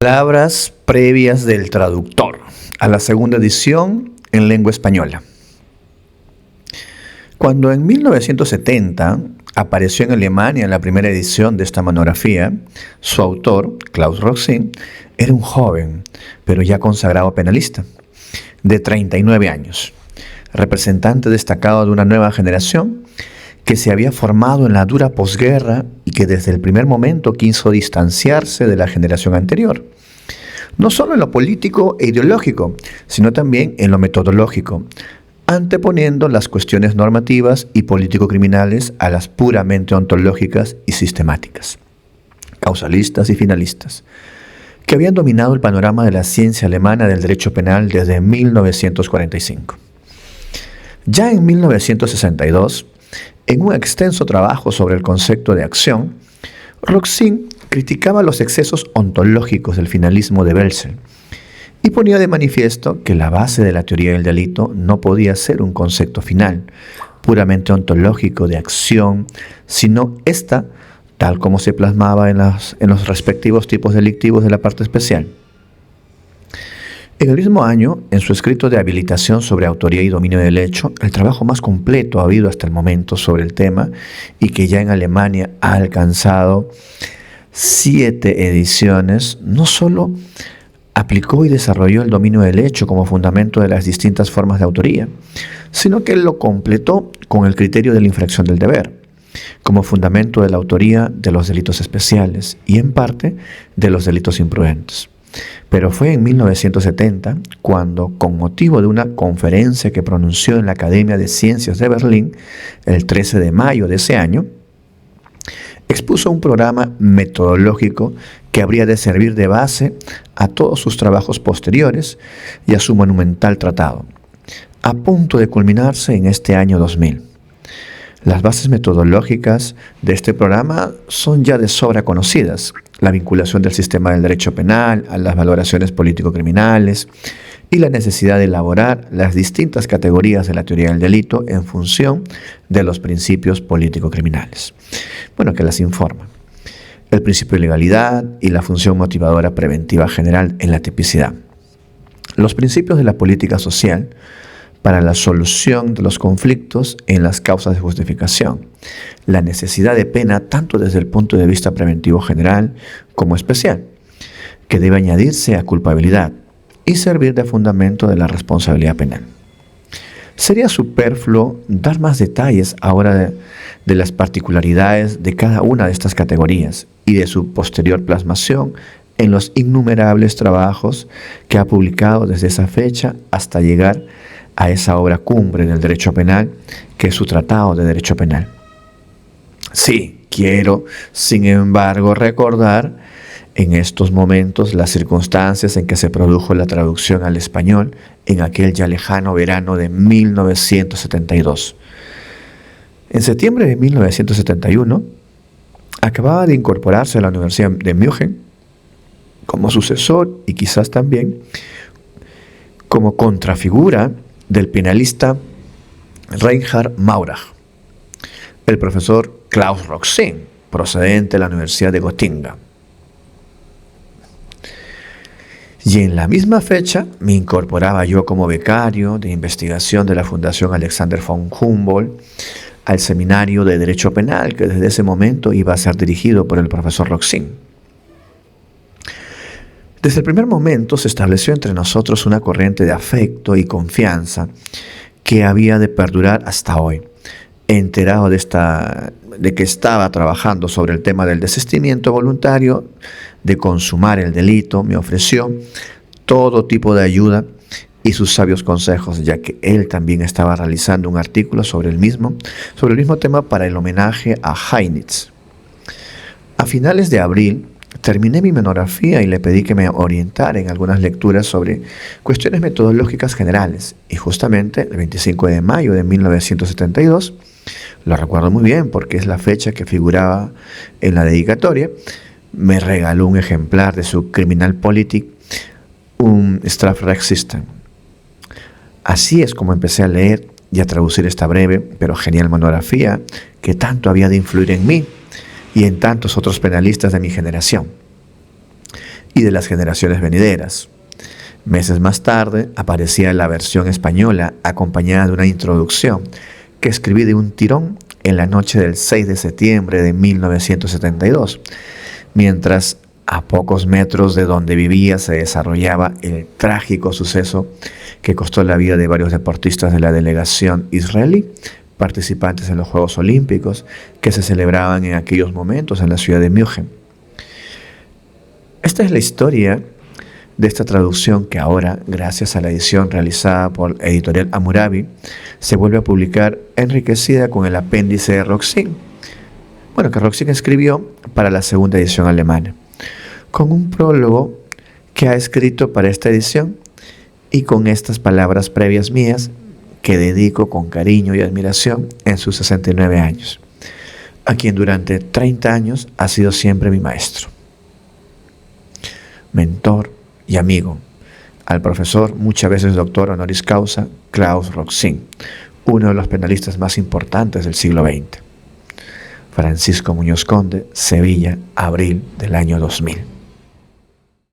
Palabras previas del traductor a la segunda edición en lengua española. Cuando en 1970 apareció en Alemania la primera edición de esta monografía, su autor, Klaus Roxin, era un joven, pero ya consagrado penalista, de 39 años, representante destacado de una nueva generación que se había formado en la dura posguerra y que desde el primer momento quiso distanciarse de la generación anterior, no solo en lo político e ideológico, sino también en lo metodológico, anteponiendo las cuestiones normativas y político-criminales a las puramente ontológicas y sistemáticas, causalistas y finalistas, que habían dominado el panorama de la ciencia alemana del derecho penal desde 1945. Ya en 1962, en un extenso trabajo sobre el concepto de acción, Roxin criticaba los excesos ontológicos del finalismo de Welsel y ponía de manifiesto que la base de la teoría del delito no podía ser un concepto final, puramente ontológico de acción, sino esta, tal como se plasmaba en los respectivos tipos delictivos de la parte especial. En el mismo año, en su escrito de habilitación sobre autoría y dominio del hecho, el trabajo más completo habido hasta el momento sobre el tema y que ya en Alemania ha alcanzado 7 ediciones, no solo aplicó y desarrolló el dominio del hecho como fundamento de las distintas formas de autoría, sino que lo completó con el criterio de la infracción del deber, como fundamento de la autoría de los delitos especiales y en parte de los delitos imprudentes. Pero fue en 1970 cuando, con motivo de una conferencia que pronunció en la Academia de Ciencias de Berlín el 13 de mayo de ese año, expuso un programa metodológico que habría de servir de base a todos sus trabajos posteriores y a su monumental tratado, a punto de culminarse en este año 2000. Las bases metodológicas de este programa son ya de sobra conocidas: la vinculación del sistema del derecho penal a las valoraciones político-criminales y la necesidad de elaborar las distintas categorías de la teoría del delito en función de los principios político-criminales, que las informan. El principio de legalidad y la función motivadora preventiva general en la tipicidad. Los principios de la política social para la solución de los conflictos en las causas de justificación, la necesidad de pena tanto desde el punto de vista preventivo general como especial, que debe añadirse a culpabilidad y servir de fundamento de la responsabilidad penal. Sería superfluo dar más detalles ahora de las particularidades de cada una de estas categorías y de su posterior plasmación en los innumerables trabajos que ha publicado desde esa fecha hasta llegar a esa obra cumbre del derecho penal, que es su Tratado de Derecho Penal. Sí, quiero, sin embargo, recordar en estos momentos las circunstancias en que se produjo la traducción al español en aquel ya lejano verano de 1972. En septiembre de 1971, acababa de incorporarse a la Universidad de München como sucesor y quizás también como contrafigura del penalista Reinhard Maurach, el profesor Klaus Roxin, procedente de la Universidad de Gotinga. Y en la misma fecha me incorporaba yo como becario de investigación de la Fundación Alexander von Humboldt al Seminario de Derecho Penal, que desde ese momento iba a ser dirigido por el profesor Roxin. Desde el primer momento se estableció entre nosotros una corriente de afecto y confianza que había de perdurar hasta hoy. Enterado de que estaba trabajando sobre el tema del desistimiento voluntario de consumar el delito, me ofreció todo tipo de ayuda y sus sabios consejos, ya que él también estaba realizando un artículo sobre el mismo tema para el homenaje a Heinitz. A finales de abril terminé mi monografía y le pedí que me orientara en algunas lecturas sobre cuestiones metodológicas generales. Y justamente el 25 de mayo de 1972, lo recuerdo muy bien porque es la fecha que figuraba en la dedicatoria, me regaló un ejemplar de su Kriminalpolitik, un Strafrechtssystem. Así es como empecé a leer y a traducir esta breve pero genial monografía que tanto había de influir en mí y en tantos otros penalistas de mi generación. y de las generaciones venideras. Meses más tarde aparecía la versión española acompañada de una introducción que escribí de un tirón en la noche del 6 de septiembre de 1972, mientras a pocos metros de donde vivía se desarrollaba el trágico suceso que costó la vida de varios deportistas de la delegación israelí, participantes en los Juegos Olímpicos que se celebraban en aquellos momentos en la ciudad de München. Esta es la historia de esta traducción que ahora, gracias a la edición realizada por Editorial Hammurabi, se vuelve a publicar enriquecida con el apéndice de Roxin, que Roxin escribió para la segunda edición alemana, con un prólogo que ha escrito para esta edición y con estas palabras previas mías que dedico con cariño y admiración en sus 69 años, a quien durante 30 años ha sido siempre mi maestro, mentor y amigo, al profesor, muchas veces doctor honoris causa, Klaus Roxin, uno de los penalistas más importantes del siglo XX. Francisco Muñoz Conde, Sevilla, abril del año 2000.